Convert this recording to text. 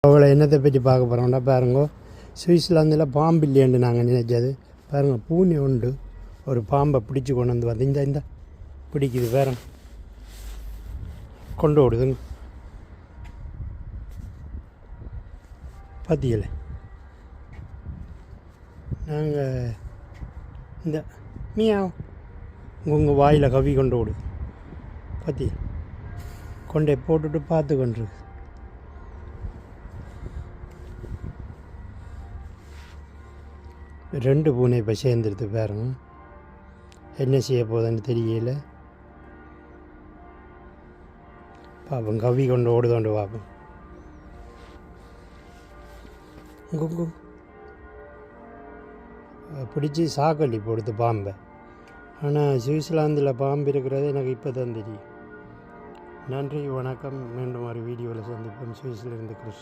அவளை என்னத்தை பற்றி பார்க்க போகிறோம்னா பாருங்க, சுவிட்சர்லாந்தில் பாம்பு இல்லையாண்டு நாங்கள் நினைச்சது. பாருங்கள், பூனை உண்டு ஒரு பாம்பை பிடிச்சி கொண்டு வந்து வந்து இந்த பிடிக்குது பாருங்க, கொண்டு ஓடுதுங்க. பார்த்தீங்களே, நாங்கள் இந்த மீயா உங்கள் வாயில் கவி கொண்டு ஓடுது. பற்றி கொண்டே போட்டுட்டு பார்த்து கொண்டிருக்கு. ரெண்டு பூனை இப்போ சேர்ந்துருது பாருங்க. என்ன செய்ய போகுதுன்னு தெரியல. பாப்போம், கவி கொண்டு ஓடுதோண்டு பார்ப்போம். குங்கு பிடிச்சி சாக்கள்ளி போடுது பாம்பை. ஆனால் சுவிட்சர்லாந்தில் பாம்பு இருக்கிறது எனக்கு இப்போ தான் தெரியும். நன்றி, வணக்கம். மீண்டும் ஒரு வீடியோவில் சந்திப்போம். சுவிஸ்லேருந்து கிருஷ்ணன்.